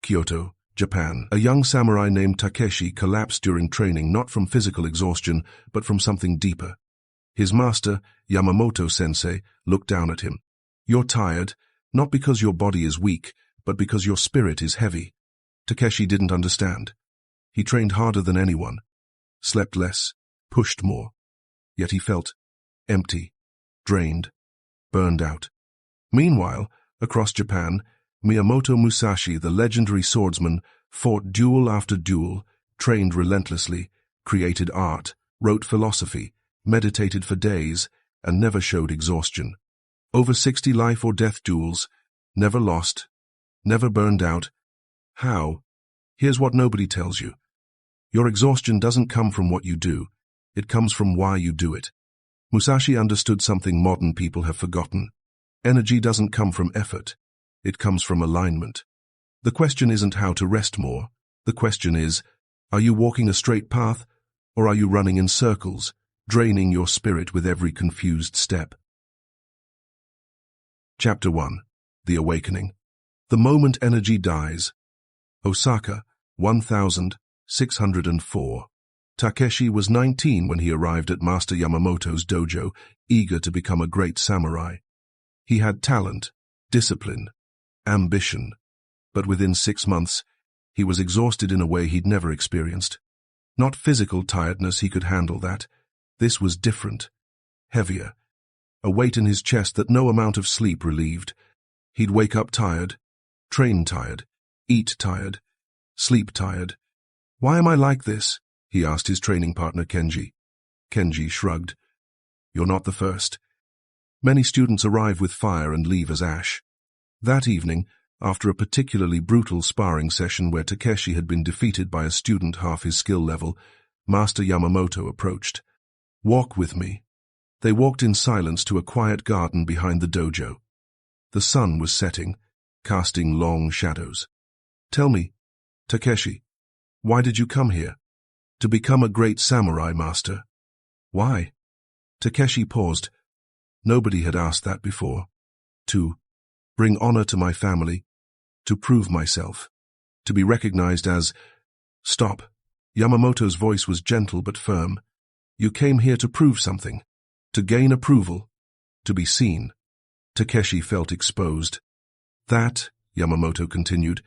Kyoto, Japan. A young samurai named Takeshi collapsed during training not from physical exhaustion, but from something deeper. His master, Yamamoto-sensei, looked down at him. "You're tired, not because your body is weak, but because your spirit is heavy." Takeshi didn't understand. He trained harder than anyone, slept less, pushed more. Yet he felt empty, drained, burned out. Meanwhile, across Japan, Miyamoto Musashi, the legendary swordsman, fought duel after duel, trained relentlessly, created art, wrote philosophy, meditated for days, and never showed exhaustion. Over 60 life-or-death duels, never lost, never burned out. How? Here's what nobody tells you. Your exhaustion doesn't come from what you do, it comes from why you do it. Musashi understood something modern people have forgotten. Energy doesn't come from effort, it comes from alignment. The question isn't how to rest more, the question is, are you walking a straight path, or are you running in circles, draining your spirit with every confused step? Chapter 1. The Awakening. The moment energy dies. Osaka, 1604. Takeshi was 19 when he arrived at Master Yamamoto's dojo, eager to become a great samurai. He had talent, discipline, ambition, but within 6 months, he was exhausted in a way he'd never experienced. Not physical tiredness, he could handle that. This was different, heavier, a weight in his chest that no amount of sleep relieved. He'd wake up tired, train tired, eat tired, sleep tired. "Why am I like this?" he asked his training partner Kenji. Kenji shrugged. "You're not the first. Many students arrive with fire and leave as ash." That evening, after a particularly brutal sparring session where Takeshi had been defeated by a student half his skill level, Master Yamamoto approached. "Walk with me." They walked in silence to a quiet garden behind the dojo. The sun was setting, casting long shadows. "Tell me, Takeshi, why did you come here?" "To become a great samurai, master." "Why?" Takeshi paused. Nobody had asked that before. "To bring honor to my family, to prove myself, to be recognized as—" "Stop." Yamamoto's voice was gentle but firm. "You came here to prove something, to gain approval, to be seen." Takeshi felt exposed. "That," Yamamoto continued,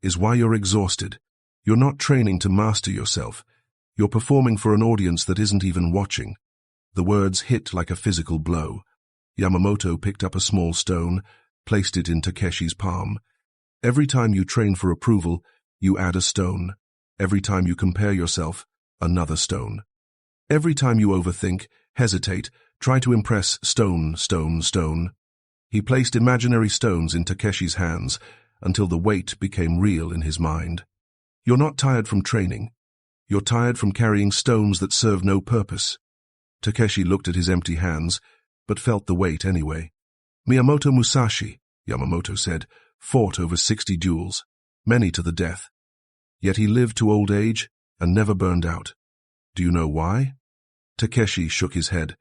"is why you're exhausted. You're not training to master yourself. You're performing for an audience that isn't even watching." The words hit like a physical blow. Yamamoto picked up a small stone, placed it in Takeshi's palm. "Every time you train for approval, you add a stone. Every time you compare yourself, another stone. Every time you overthink, hesitate, try to impress, stone, stone, stone." He placed imaginary stones in Takeshi's hands until the weight became real in his mind. "You're not tired from training. You're tired from carrying stones that serve no purpose." Takeshi looked at his empty hands, but felt the weight anyway. "Miyamoto Musashi," Yamamoto said, "fought over 60 duels, many to the death. Yet he lived to old age and never burned out. Do you know why?" Takeshi shook his head.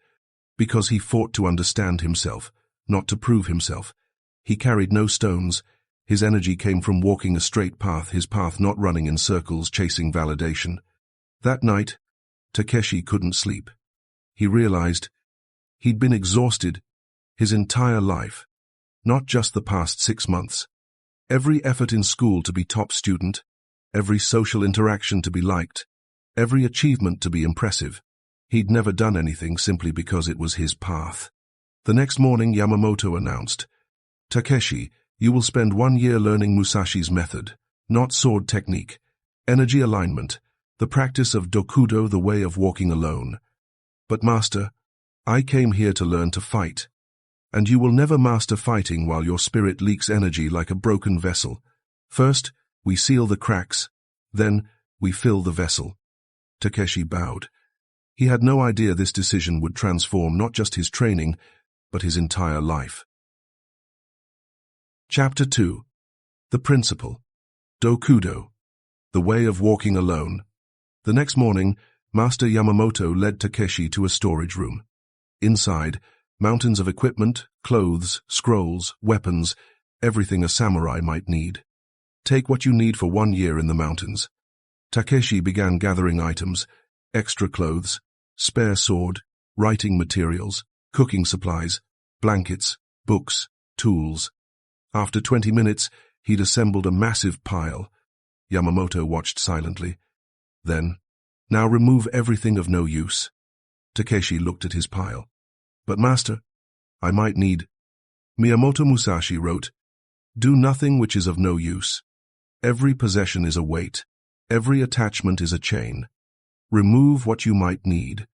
"Because he fought to understand himself, not to prove himself. He carried no stones. His energy came from walking a straight path, his path not running in circles, chasing validation." That night, Takeshi couldn't sleep. He realized he'd been exhausted his entire life, not just the past 6 months. Every effort in school to be top student, every social interaction to be liked, every achievement to be impressive. He'd never done anything simply because it was his path. The next morning, Yamamoto announced, "Takeshi, you will spend 1 year learning Musashi's method, not sword technique, energy alignment, the practice of dokudo, the way of walking alone. But master, I came here to learn to fight. And you will never master fighting while your spirit leaks energy like a broken vessel. First, we seal the cracks, then we fill the vessel." Takeshi bowed. He had no idea this decision would transform not just his training, but his entire life. Chapter 2. The Principle. Dokudo. The way of walking alone. The next morning, Master Yamamoto led Takeshi to a storage room. Inside, mountains of equipment, clothes, scrolls, weapons, everything a samurai might need. Take what you need for 1 year in the mountains. Takeshi began gathering items, extra clothes, spare sword, writing materials, cooking supplies, blankets, books, tools. After 20 minutes, he'd assembled a massive pile. Yamamoto watched silently. Then, now remove everything of no use. Takeshi looked at his pile. But master, I might need. Miyamoto Musashi wrote, do nothing which is of no use. Every possession is a weight. Every attachment is a chain. Remove what you might need.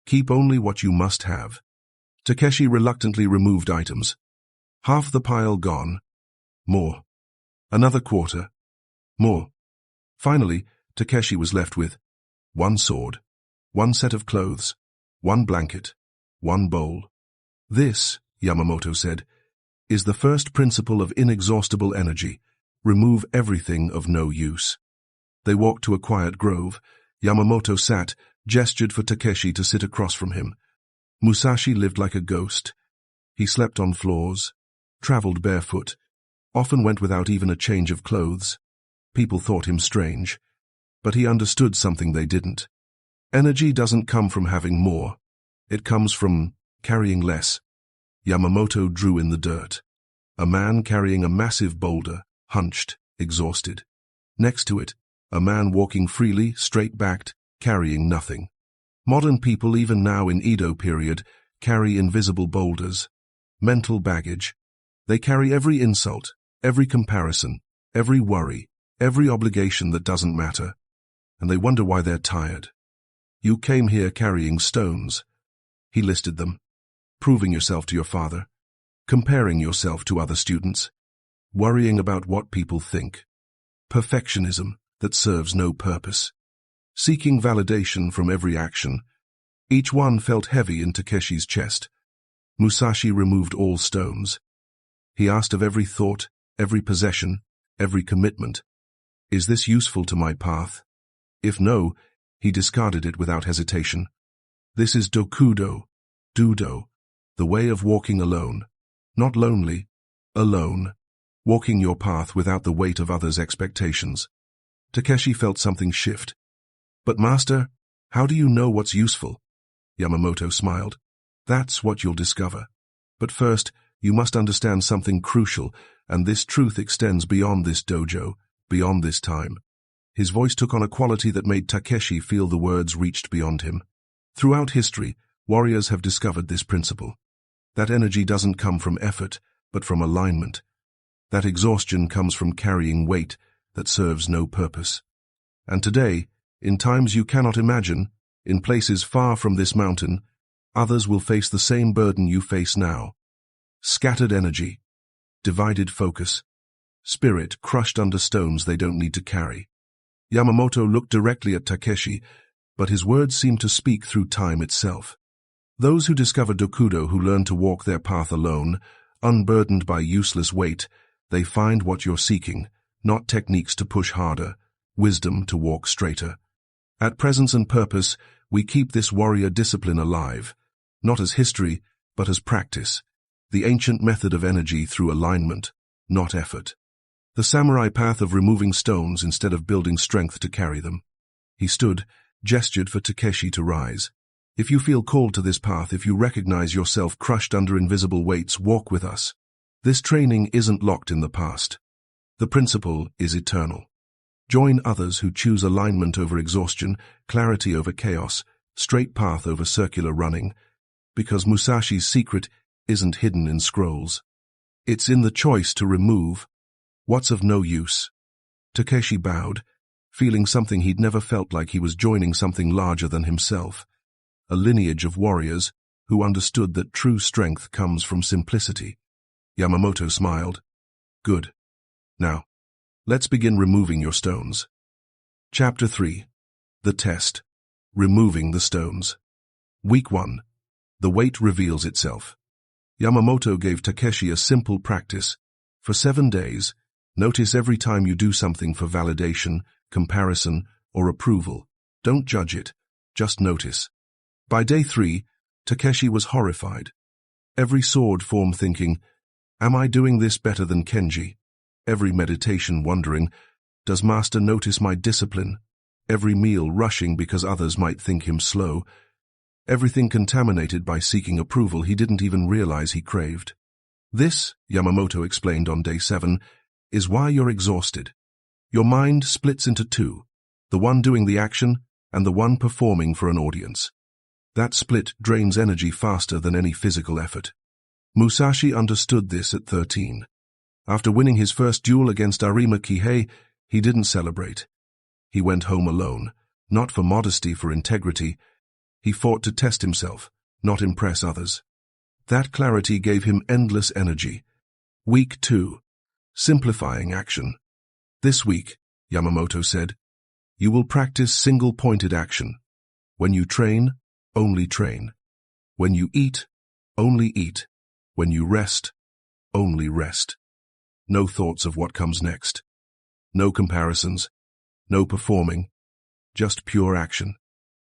Keep only what you must have. Takeshi reluctantly removed items. Half the pile gone. More. Another quarter. More. Finally, Takeshi was left with 1 sword, 1 set of clothes, 1 blanket, 1 bowl. This, Yamamoto said, is the first principle of inexhaustible energy. Remove everything of no use. They walked to a quiet grove. Yamamoto sat, gestured for Takeshi to sit across from him. Musashi lived like a ghost. He slept on floors, traveled barefoot, often went without even a change of clothes. People thought him strange, but he understood something they didn't. Energy doesn't come from having more. It comes from carrying less. Yamamoto drew in the dirt. A man carrying a massive boulder, hunched, exhausted. Next to it, a man walking freely, straight-backed, carrying nothing. Modern people, even now in Edo period, carry invisible boulders. Mental baggage. They carry every insult, every comparison, every worry, every obligation that doesn't matter. And they wonder why they're tired. You came here carrying stones. He listed them. Proving yourself to your father. Comparing yourself to other students. Worrying about what people think. Perfectionism that serves no purpose. Seeking validation from every action. Each one felt heavy in Takeshi's chest. Musashi removed all stones. He asked of every thought, every possession, every commitment, is this useful to my path? If no, he discarded it without hesitation. This is dokudo, dudo, the way of walking alone. Not lonely, alone. Walking your path without the weight of others' expectations. Takeshi felt something shift. But master, how do you know what's useful? Yamamoto smiled. That's what you'll discover. But first, you must understand something crucial, and this truth extends beyond this dojo, beyond this time. His voice took on a quality that made Takeshi feel the words reached beyond him. Throughout history, warriors have discovered this principle. That energy doesn't come from effort, but from alignment. That exhaustion comes from carrying weight that serves no purpose. And today, in times you cannot imagine, in places far from this mountain, others will face the same burden you face now. Scattered energy, divided focus, spirit crushed under stones they don't need to carry. Yamamoto looked directly at Takeshi, but his words seemed to speak through time itself. Those who discover dokudo, who learn to walk their path alone, unburdened by useless weight, they find what you're seeking, not techniques to push harder, wisdom to walk straighter. At Presence and Purpose, we keep this warrior discipline alive, not as history, but as practice, the ancient method of energy through alignment, not effort. The samurai path of removing stones instead of building strength to carry them. He stood, gestured for Takeshi to rise. If you feel called to this path, if you recognize yourself crushed under invisible weights, walk with us. This training isn't locked in the past. The principle is eternal. Join others who choose alignment over exhaustion, clarity over chaos, straight path over circular running, because Musashi's secret isn't hidden in scrolls. It's in the choice to remove what's of no use. Takeshi bowed, feeling something he'd never felt, like he was joining something larger than himself, a lineage of warriors who understood that true strength comes from simplicity. Yamamoto smiled. Good. Now, let's begin removing your stones. Chapter 3. The Test. Removing the Stones. Week 1. The weight reveals itself. Yamamoto gave Takeshi a simple practice. For 7 days, notice every time you do something for validation, comparison, or approval. Don't judge it, just notice. By day 3, Takeshi was horrified. Every sword form thinking, am I doing this better than Kenji? every meditation wondering, does Master notice my discipline? Every meal rushing because others might think him slow. Everything contaminated by seeking approval he didn't even realize he craved. This, Yamamoto explained on day 7, is why you're exhausted. Your mind splits into two, the one doing the action and the one performing for an audience. That split drains energy faster than any physical effort. Musashi understood this at 13. After winning his first duel against Arima Kihei, he didn't celebrate. He went home alone, not for modesty, for integrity. He fought to test himself, not impress others. That clarity gave him endless energy. Week 2. Simplifying action. This week, Yamamoto said, you will practice single-pointed action. When you train, only train. When you eat, only eat. When you rest, only rest. No thoughts of what comes next. No comparisons. No performing. Just pure action.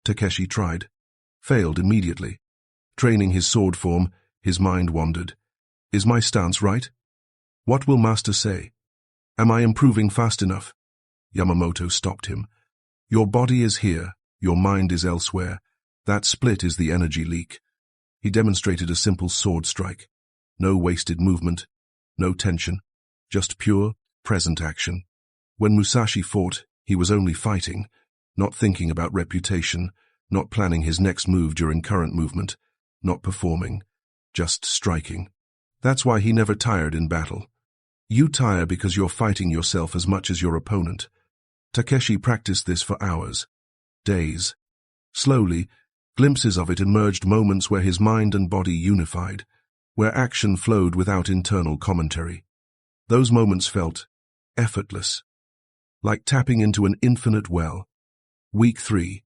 Takeshi tried. Failed immediately. Training his sword form, his mind wandered. Is my stance right? What will Master say? Am I improving fast enough? Yamamoto stopped him. Your body is here, your mind is elsewhere. That split is the energy leak. He demonstrated a simple sword strike. No wasted movement, no tension, just pure, present action. When Musashi fought, he was only fighting, not thinking about reputation, not planning his next move during current movement, not performing, just striking. That's why he never tired in battle. You tire because you're fighting yourself as much as your opponent. Takeshi practiced this for hours, days. Slowly, glimpses of it emerged, moments where his mind and body unified, where action flowed without internal commentary. Those moments felt effortless, like tapping into an infinite well. Week 3.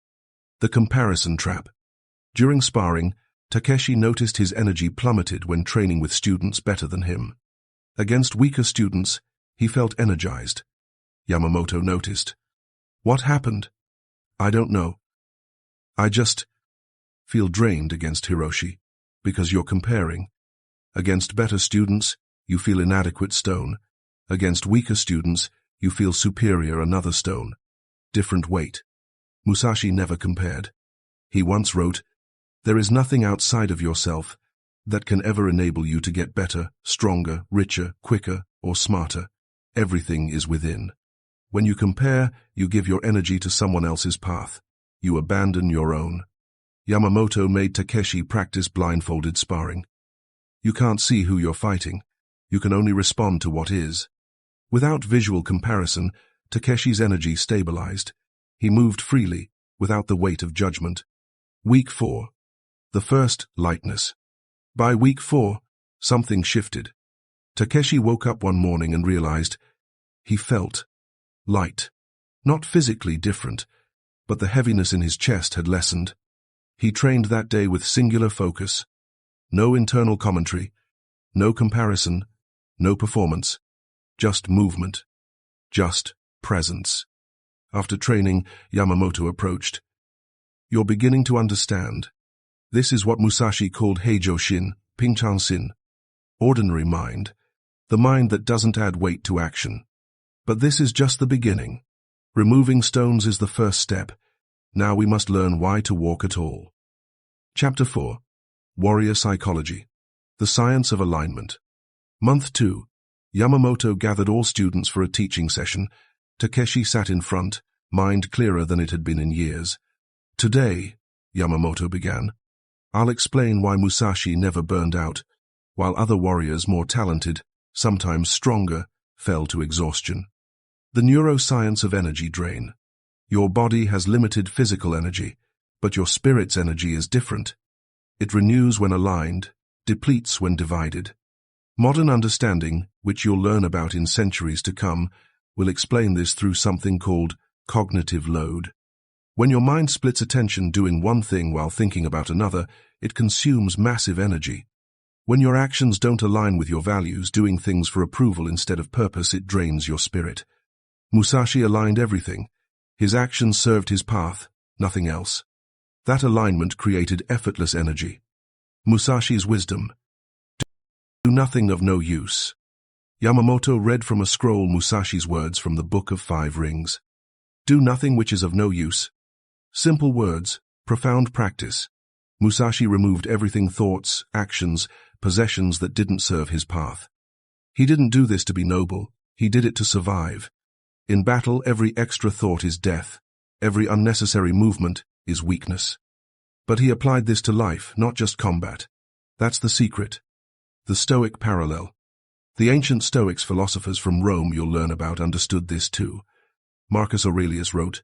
The comparison trap. During sparring, Takeshi noticed his energy plummeted when training with students better than him. Against weaker students, he felt energized. Yamamoto noticed. What happened? I don't know. I just feel drained against Hiroshi, because you're comparing. Against better students, you feel inadequate, stone. Against weaker students, you feel superior, another stone. Different weight. Musashi never compared. He once wrote, there is nothing outside of yourself that can ever enable you to get better, stronger, richer, quicker, or smarter. Everything is within. When you compare, you give your energy to someone else's path. You abandon your own. Yamamoto made Takeshi practice blindfolded sparring. You can't see who you're fighting. You can only respond to what is. Without visual comparison, Takeshi's energy stabilized. He moved freely, without the weight of judgment. Week 4. The first, lightness. By week 4, something shifted. Takeshi woke up one morning and realized he felt light. Not physically different, but the heaviness in his chest had lessened. He trained that day with singular focus. No internal commentary, no comparison, no performance, just movement, just presence. After training, Yamamoto approached. You're beginning to understand. This is what Musashi called Heijōshin, Pingchan-sin. Ordinary mind, the mind that doesn't add weight to action. But this is just the beginning. Removing stones is the first step. Now we must learn why to walk at all. Chapter 4. Warrior Psychology. The Science of Alignment. Month 2. Yamamoto gathered all students for a teaching session. Takeshi sat in front, mind clearer than it had been in years. Today, Yamamoto began, I'll explain why Musashi never burned out, while other warriors more talented, sometimes stronger, fell to exhaustion. The neuroscience of energy drain. Your body has limited physical energy, but your spirit's energy is different. It renews when aligned, depletes when divided. Modern understanding, which you'll learn about in centuries to come, will explain this through something called cognitive load. When your mind splits attention doing one thing while thinking about another, it consumes massive energy. When your actions don't align with your values, doing things for approval instead of purpose, it drains your spirit. Musashi aligned everything. His actions served his path, nothing else. That alignment created effortless energy. Musashi's wisdom. Do nothing of no use. Yamamoto read from a scroll Musashi's words from the Book of Five Rings. Do nothing which is of no use. Simple words, profound practice. Musashi removed everything, thoughts, actions, possessions that didn't serve his path. He didn't do this to be noble, he did it to survive. In battle, every extra thought is death. Every unnecessary movement is weakness. But he applied this to life, not just combat. That's the secret. The Stoic parallel. The ancient Stoics philosophers from Rome you'll learn about understood this too. Marcus Aurelius wrote,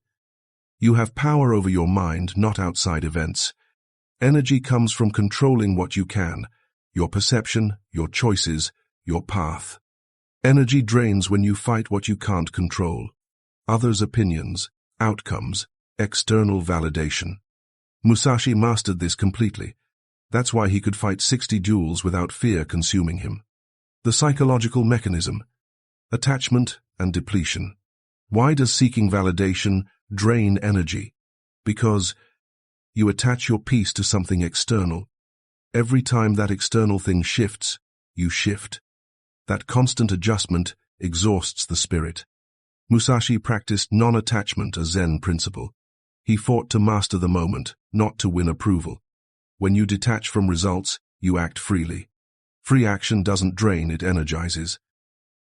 "You have power over your mind, not outside events. Energy comes from controlling what you can, your perception, your choices, your path. Energy drains when you fight what you can't control. Others' opinions, outcomes, external validation." Musashi mastered this completely. That's why he could fight 60 duels without fear consuming him. The psychological mechanism. Attachment and depletion. Why does seeking validation drain energy? Because you attach your peace to something external. Every time that external thing shifts, you shift. That constant adjustment exhausts the spirit. Musashi practiced non-attachment, a Zen principle. He fought to master the moment, not to win approval. When you detach from results, you act freely. Free action doesn't drain, it energizes.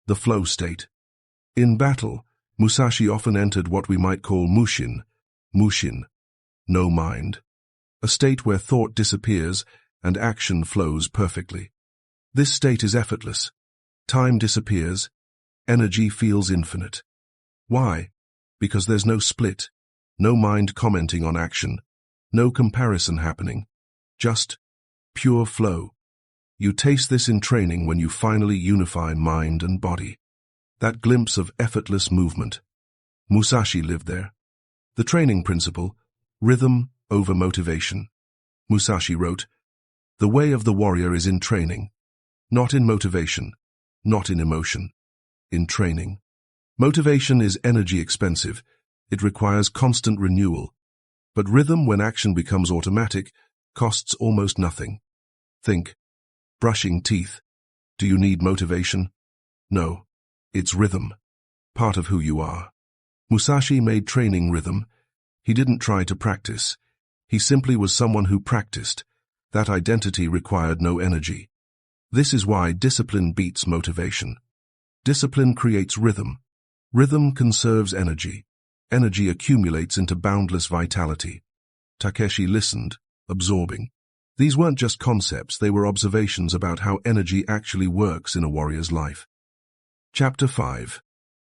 The flow state. In battle, Musashi often entered what we might call mushin, no mind. A state where thought disappears and action flows perfectly. This state is effortless. Time disappears. Energy feels infinite. Why? Because there's no split, no mind commenting on action, no comparison happening. Just pure flow. You taste this in training when you finally unify mind and body. That glimpse of effortless movement. Musashi lived there. The training principle, rhythm over motivation. Musashi wrote, "The way of the warrior is in training, not in motivation, not in emotion, in training." Motivation is energy expensive. It requires constant renewal. But rhythm, when action becomes automatic, costs almost nothing. Think. Brushing teeth. Do you need motivation? No. It's rhythm. Part of who you are. Musashi made training rhythm. He didn't try to practice. He simply was someone who practiced. That identity required no energy. This is why discipline beats motivation. Discipline creates rhythm. Rhythm conserves energy. Energy accumulates into boundless vitality. Takeshi listened, absorbing. These weren't just concepts, they were observations about how energy actually works in a warrior's life. Chapter 5.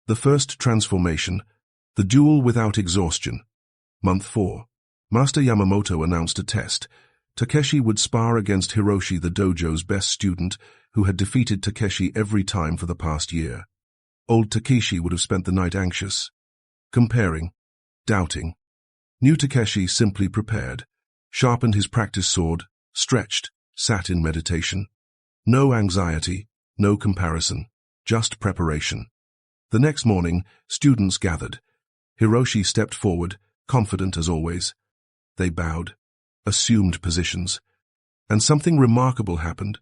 The First Transformation. The Duel Without Exhaustion. Month 4. Master Yamamoto announced a test. Takeshi would spar against Hiroshi, the dojo's best student, who had defeated Takeshi every time for the past year. Old Takeshi would have spent the night anxious, comparing, doubting. New Takeshi simply prepared, sharpened his practice sword, stretched, sat in meditation. No anxiety, no comparison, just preparation. The next morning, students gathered. Hiroshi stepped forward, confident as always. They bowed, assumed positions. And something remarkable happened.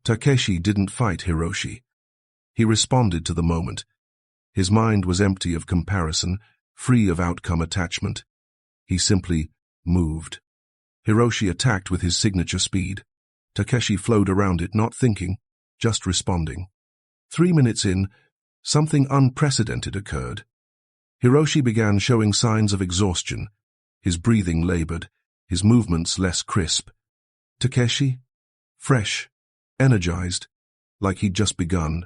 Takeshi didn't fight Hiroshi. He responded to the moment. His mind was empty of comparison, free of outcome attachment. He simply moved. Hiroshi attacked with his signature speed. Takeshi flowed around it, not thinking, just responding. 3 minutes in, something unprecedented occurred. Hiroshi began showing signs of exhaustion. His breathing labored, his movements less crisp. Takeshi? Fresh, energized, like he'd just begun.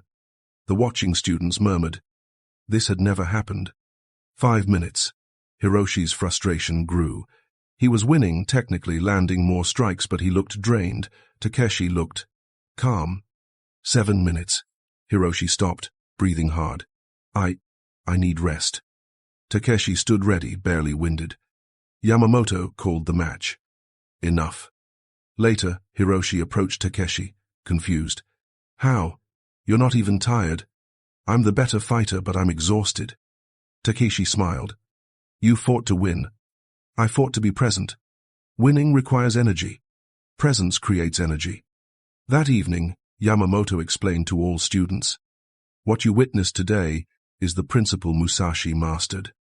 The watching students murmured. This had never happened. 5 minutes. Hiroshi's frustration grew. He was winning, technically landing more strikes, but he looked drained. Takeshi looked calm. 7 minutes. Hiroshi stopped, breathing hard. I need rest. Takeshi stood ready, barely winded. Yamamoto called the match. Enough. Later, Hiroshi approached Takeshi, confused. How? You're not even tired. I'm the better fighter, but I'm exhausted. Takeshi smiled. You fought to win. I fought to be present. Winning requires energy. Presence creates energy. That evening, Yamamoto explained to all students. What you witness today is the principle Musashi mastered.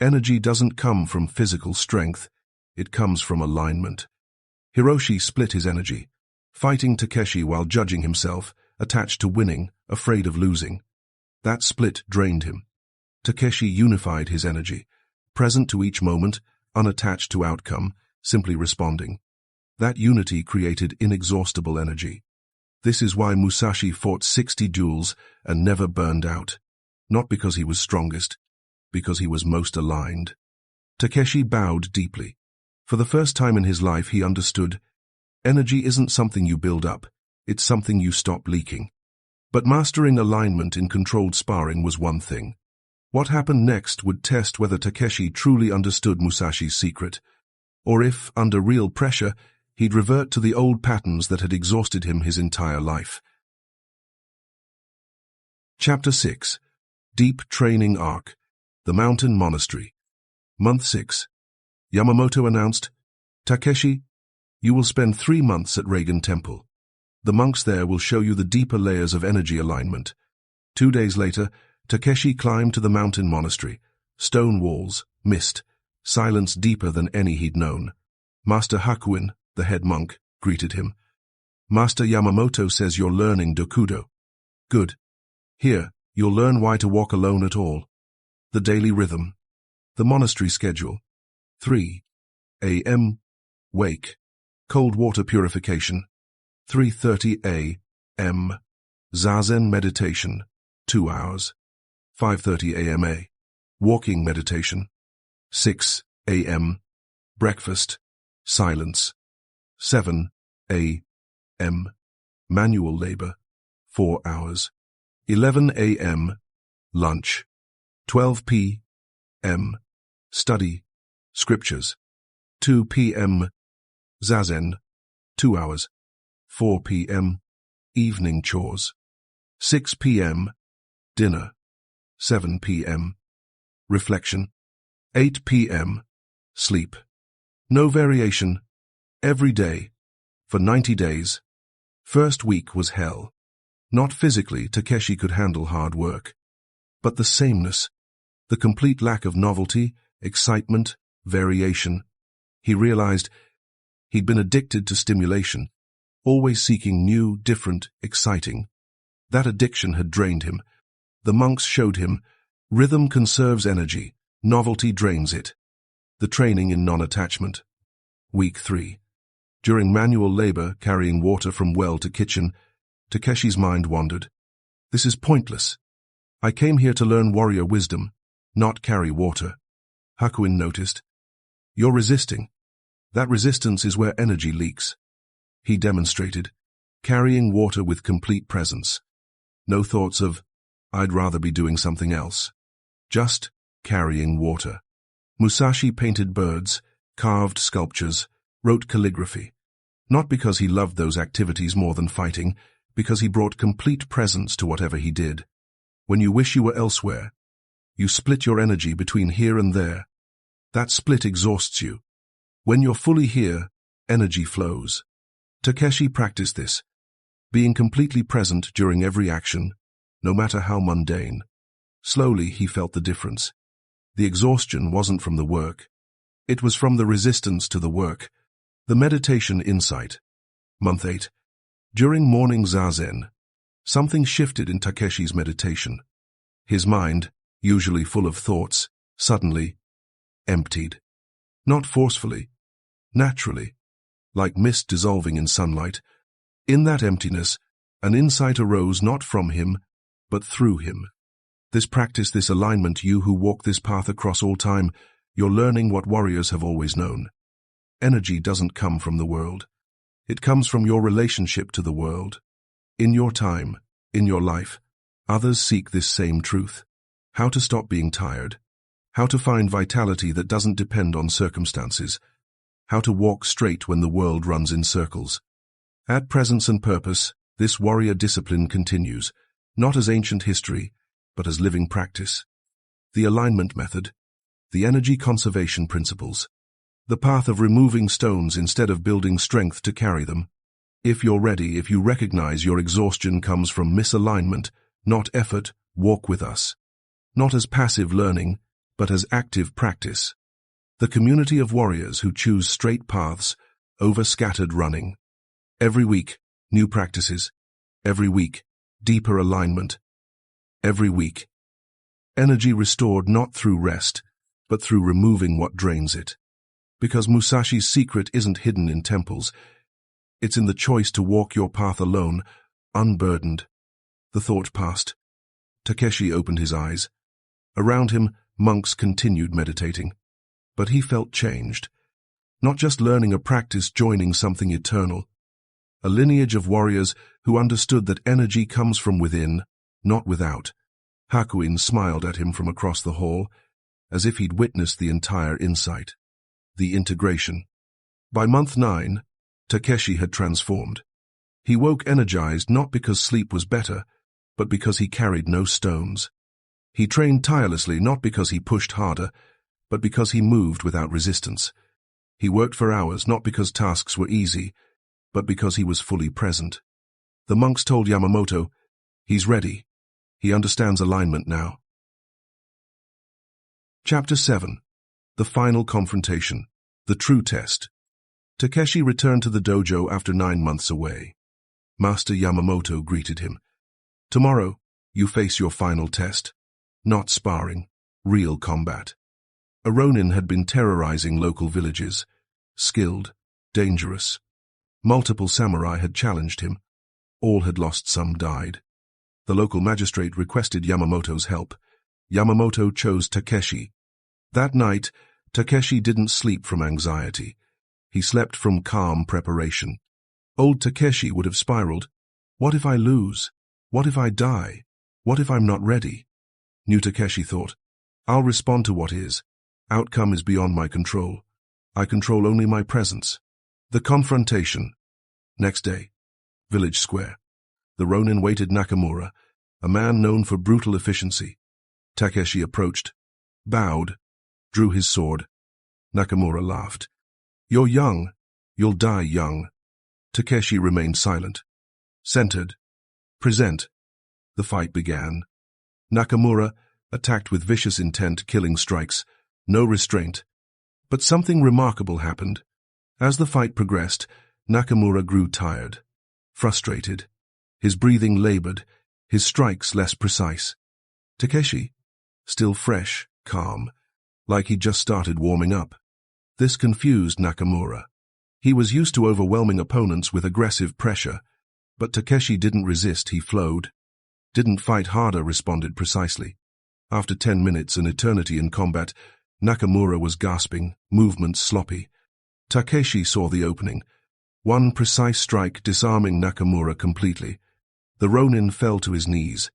Energy doesn't come from physical strength, it comes from alignment. Hiroshi split his energy, fighting Takeshi while judging himself, attached to winning, afraid of losing. That split drained him. Takeshi unified his energy, present to each moment, unattached to outcome, simply responding. That unity created inexhaustible energy. This is why Musashi fought 60 duels and never burned out. Not because he was strongest, because he was most aligned. Takeshi bowed deeply. For the first time in his life he understood, energy isn't something you build up, it's something you stop leaking. But mastering alignment in controlled sparring was one thing. What happened next would test whether Takeshi truly understood Musashi's secret, or if, under real pressure, he'd revert to the old patterns that had exhausted him his entire life. Chapter 6. Deep Training Arc. The Mountain Monastery. Month 6. Yamamoto announced, "Takeshi, you will spend 3 months at Reigen Temple. The monks there will show you the deeper layers of energy alignment." 2 days later, Takeshi climbed to the mountain monastery. Stone walls, mist, silence deeper than any he'd known. Master Hakuin, the head monk, greeted him. "Master Yamamoto says you're learning Dokudo." "Good. Here, you'll learn why to walk alone at all." The daily rhythm. The monastery schedule. 3 a.m. Wake. Cold water purification. 3:30 a.m. Zazen meditation. 2 hours. 5:30 a.m. Walking meditation. 6 a.m. Breakfast. Silence. 7 a.m. Manual labor. 4 hours. 11 a.m. Lunch. 12 p.m. Study. Scriptures. 2 p.m. Zazen. 2 hours. 4 p.m. Evening chores. 6 p.m. Dinner. 7 p.m. Reflection. 8 p.m. Sleep. No variation. Every day. For 90 days. First week was hell. Not physically, Takeshi could handle hard work. But the sameness. The complete lack of novelty, excitement, variation. He realized he'd been addicted to stimulation, always seeking new, different, exciting. That addiction had drained him. The monks showed him, rhythm conserves energy, novelty drains it. The training in non-attachment. Week 3. During manual labor, carrying water from well to kitchen, Takeshi's mind wandered. This is pointless. I came here to learn warrior wisdom, not carry water. Hakuin noticed. You're resisting. That resistance is where energy leaks. He demonstrated, carrying water with complete presence. No thoughts of, I'd rather be doing something else. Just carrying water. Musashi painted birds, carved sculptures, wrote calligraphy. Not because he loved those activities more than fighting, because he brought complete presence to whatever he did. When you wish you were elsewhere, you split your energy between here and there. That split exhausts you. When you're fully here, energy flows. Takeshi practiced this, being completely present during every action, no matter how mundane. Slowly he felt the difference. The exhaustion wasn't from the work. It was from the resistance to the work. The meditation insight. Month 8. During morning zazen, something shifted in Takeshi's meditation. His mind, usually full of thoughts, suddenly emptied. Not forcefully, naturally, like mist dissolving in sunlight. In that emptiness, an insight arose not from him, but through him. This practice, this alignment, you who walk this path across all time, you're learning what warriors have always known. Energy doesn't come from the world. It comes from your relationship to the world. In your time, in your life, others seek this same truth. How to stop being tired. How to find vitality that doesn't depend on circumstances. How to walk straight when the world runs in circles. Add presence and purpose, this warrior discipline continues, not as ancient history, but as living practice. The alignment method. The energy conservation principles. The path of removing stones instead of building strength to carry them. If you're ready, if you recognize your exhaustion comes from misalignment, not effort, walk with us. Not as passive learning, but as active practice. The community of warriors who choose straight paths over scattered running. Every week, new practices. Every week, deeper alignment. Every week, energy restored not through rest, but through removing what drains it. Because Musashi's secret isn't hidden in temples. It's in the choice to walk your path alone, unburdened. The thought passed. Takeshi opened his eyes. Around him, monks continued meditating. But he felt changed. Not just learning a practice, joining something eternal. A lineage of warriors who understood that energy comes from within, not without. Hakuin smiled at him from across the hall, as if he'd witnessed the entire insight. The integration. By month 9, Takeshi had transformed. He woke energized not because sleep was better, but because he carried no stones. He trained tirelessly not because he pushed harder, but because he moved without resistance. He worked for hours not because tasks were easy, but because he was fully present. The monks told Yamamoto, he's ready. He understands alignment now. Chapter 7. The Final Confrontation. The True Test. Takeshi returned to the dojo after 9 months away. Master Yamamoto greeted him. Tomorrow, you face your final test. Not sparring, real combat. A Ronin had been terrorizing local villages. Skilled, dangerous. Multiple samurai had challenged him. All had lost, some died. The local magistrate requested Yamamoto's help. Yamamoto chose Takeshi. That night, Takeshi didn't sleep from anxiety. He slept from calm preparation. Old Takeshi would have spiraled. What if I lose? What if I die? What if I'm not ready? New Takeshi thought, I'll respond to what is. Outcome is beyond my control. I control only my presence. The confrontation. Next day, village square. The Ronin waited Nakamura, a man known for brutal efficiency. Takeshi approached, bowed, drew his sword. Nakamura laughed. You're young. You'll die young. Takeshi remained silent. Centered. Present. The fight began. Nakamura attacked with vicious intent, killing strikes. No restraint. But something remarkable happened. As the fight progressed, Nakamura grew tired, frustrated. His breathing labored, his strikes less precise. Takeshi, still fresh, calm, like he'd just started warming up. This confused Nakamura. He was used to overwhelming opponents with aggressive pressure, but Takeshi didn't resist, he flowed. Didn't fight harder, responded precisely. After 10 minutes, an eternity in combat, Nakamura was gasping, movements sloppy. Takeshi saw the opening. One precise strike disarming Nakamura completely. The Ronin fell to his knees,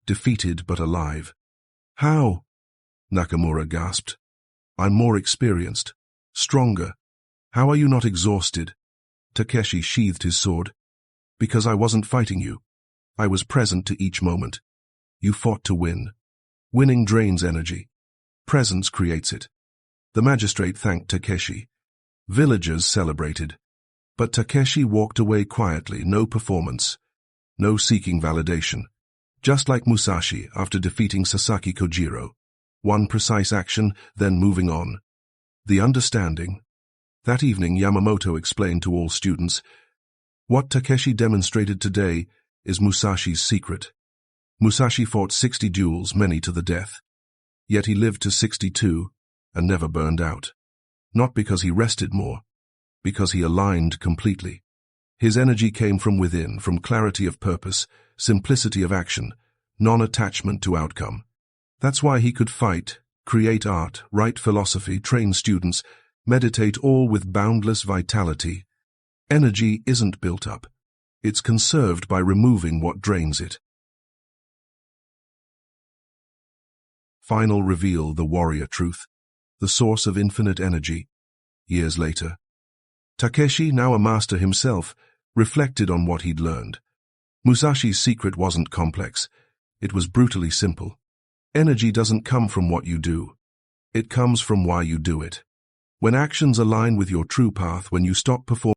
defeated but alive. How? Nakamura gasped. I'm more experienced, stronger. How are you not exhausted? Takeshi sheathed his sword. Because I wasn't fighting you. I was present to each moment. You fought to win. Winning drains energy. Presence creates it. The magistrate thanked Takeshi. Villagers celebrated. But Takeshi walked away quietly, no performance, no seeking validation. Just like Musashi after defeating Sasaki Kojiro. One precise action, then moving on. The understanding. That evening, Yamamoto explained to all students, what Takeshi demonstrated today is Musashi's secret. Musashi fought 60 duels, many to the death. Yet he lived to 62 and never burned out. Not because he rested more, because he aligned completely. His energy came from within, from clarity of purpose, simplicity of action, non-attachment to outcome. That's why he could fight, create art, write philosophy, train students, meditate, all with boundless vitality. Energy isn't built up. It's conserved by removing what drains it. Final reveal, the warrior truth, the source of infinite energy. Years later, Takeshi, now a master himself, reflected on what he'd learned. Musashi's secret wasn't complex. It was brutally simple. Energy doesn't come from what you do. It comes from why you do it. When actions align with your true path, when you stop performing